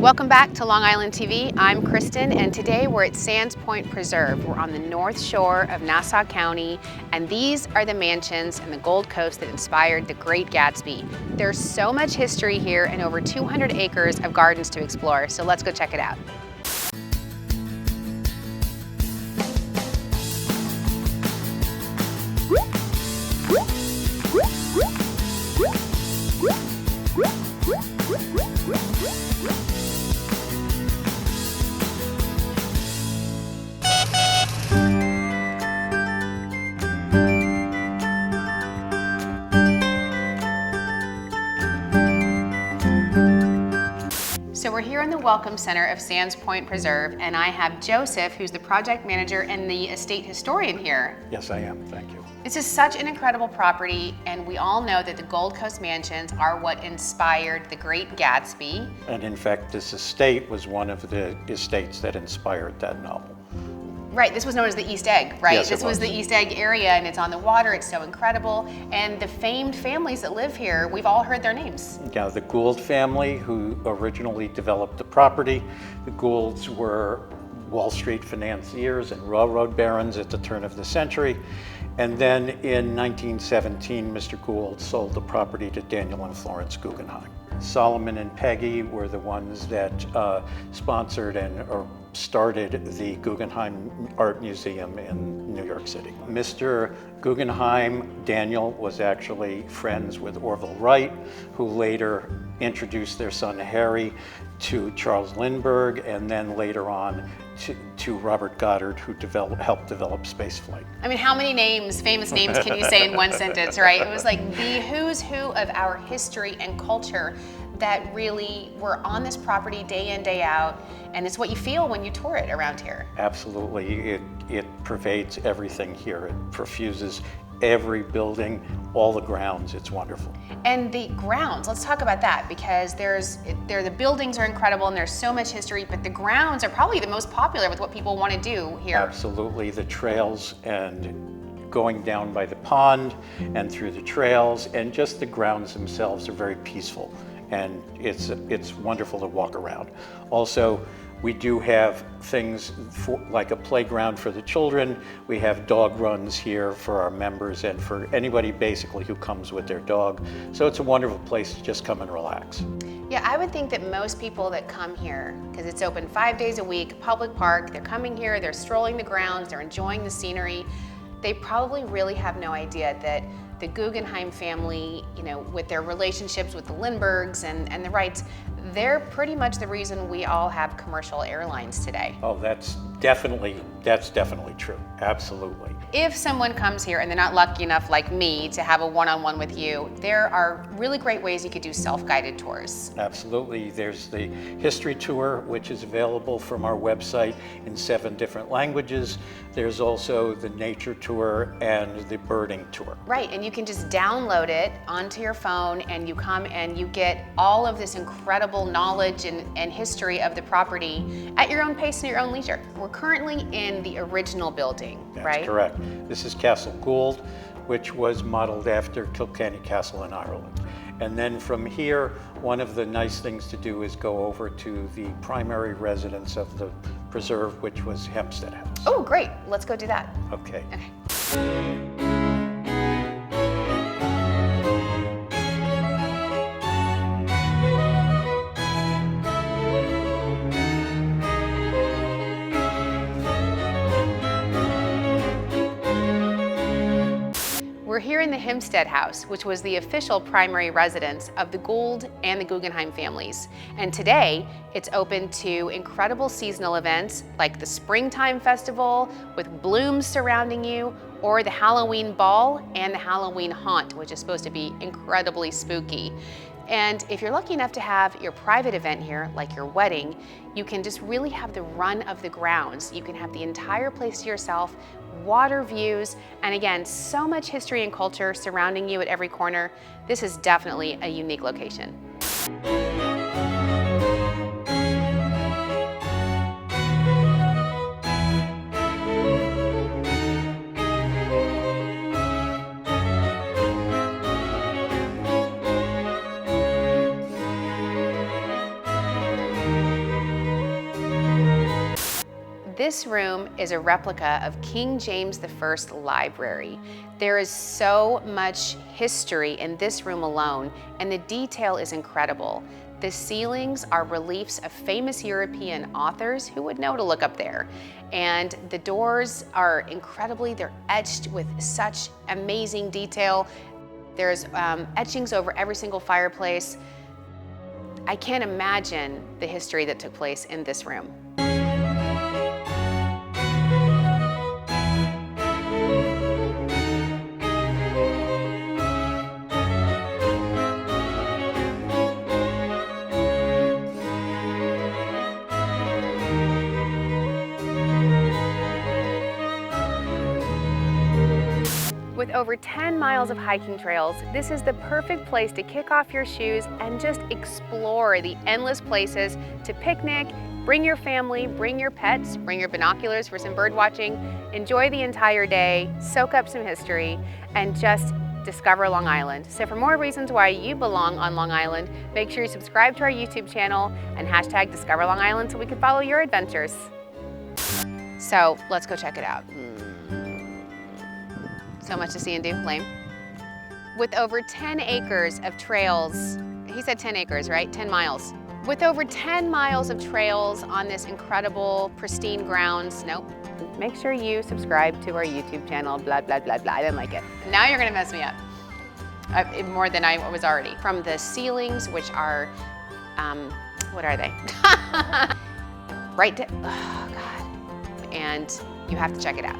Welcome back to Long Island TV. I'm Kristen, and today we're at Sands Point Preserve. We're on the north shore of Nassau County, and these are the mansions in the Gold Coast that inspired the Great Gatsby. There's so much history here and over 200 acres of gardens to explore, so let's go check it out. So we're here in the Welcome Center of Sands Point Preserve, and I have Joseph, who's the project manager and the estate historian here. Yes, I am. Thank you. This is such an incredible property, and we all know that the Gold Coast mansions are what inspired the Great Gatsby. And in fact, this estate was one of the estates that inspired that novel. Right, this was known as the East Egg, right? Yes, This was the East Egg area, and it's on the water. It's so incredible. And the famed families that live here, we've all heard their names. Now, the Gould family, who originally developed the property, the Goulds were Wall Street financiers and railroad barons at the turn of the century. And then in 1917, Mr. Gould sold the property to Daniel and Florence Guggenheim. Solomon and Peggy were the ones that sponsored or started the Guggenheim Art Museum in New York City. Mr. Guggenheim, Daniel, was actually friends with Orville Wright, who later introduced their son Harry to Charles Lindbergh, and then later on to Robert Goddard, who helped develop spaceflight. I mean, how many names, famous names, can you say in one sentence, right? It was like the who's who of our history and culture that really were on this property day in, day out, and it's what you feel when you tour it around here. Absolutely. It pervades everything here. It perfuses every building, all the grounds. It's wonderful. And the grounds, let's talk about that, because the buildings are incredible and there's so much history, but the grounds are probably the most popular with what people want to do here. Absolutely. The trails and going down by the pond and through the trails, and just the grounds themselves are very peaceful, and it's wonderful to walk around. Also, we do have things like a playground for the children. We have dog runs here for our members and for anybody basically who comes with their dog. So it's a wonderful place to just come and relax. Yeah, I would think that most people that come here, because it's open 5 days a week, public park, they're coming here, they're strolling the grounds, they're enjoying the scenery. They probably really have no idea that the Guggenheim family, with their relationships with the Lindberghs and the Wrights, they're pretty much the reason we all have commercial airlines today. Oh, that's definitely true. Absolutely. If someone comes here and they're not lucky enough like me to have a one-on-one with you, there are really great ways you could do self-guided tours. Absolutely. There's the history tour, which is available from our website in 7 different languages. There's also the nature tour and the birding tour. Right, and you can just download it onto your phone, and you come and you get all of this incredible knowledge and history of the property at your own pace and your own leisure. We're currently in the original building, right? That's correct. This is Castle Gould, which was modeled after Kilkenny Castle in Ireland. And then from here, one of the nice things to do is go over to the primary residence of the preserve, which was Hempstead House. Oh, great. Let's go do that. Okay. We're here in the Hempstead House, which was the official primary residence of the Gould and the Guggenheim families. And today, it's open to incredible seasonal events like the Springtime Festival with blooms surrounding you, or the Halloween Ball and the Halloween Haunt, which is supposed to be incredibly spooky. And if you're lucky enough to have your private event here, like your wedding, you can just really have the run of the grounds. You can have the entire place to yourself, water views, and again, so much history and culture surrounding you at every corner. This is definitely a unique location. This room is a replica of King James I library. There is so much history in this room alone, and the detail is incredible. The ceilings are reliefs of famous European authors. Who would know to look up there? And the doors are incredibly, they're etched with such amazing detail. There's etchings over every single fireplace. I can't imagine the history that took place in this room. With over 10 miles of hiking trails, this is the perfect place to kick off your shoes and just explore the endless places to picnic, bring your family, bring your pets, bring your binoculars for some bird watching, enjoy the entire day, soak up some history, and just discover Long Island. So for more reasons why you belong on Long Island, make sure you subscribe to our YouTube channel and hashtag Discover Long Island so we can follow your adventures. So let's go check it out. So much to see and do, lame. With over 10 acres of trails, he said 10 acres, right? 10 miles. With over 10 miles of trails on this incredible, pristine grounds, nope. Make sure you subscribe to our YouTube channel, blah, blah, blah, blah. I didn't like it. Now you're gonna mess me up. More than I was already. From the ceilings, which are, what are they? Right, oh God. And you have to check it out.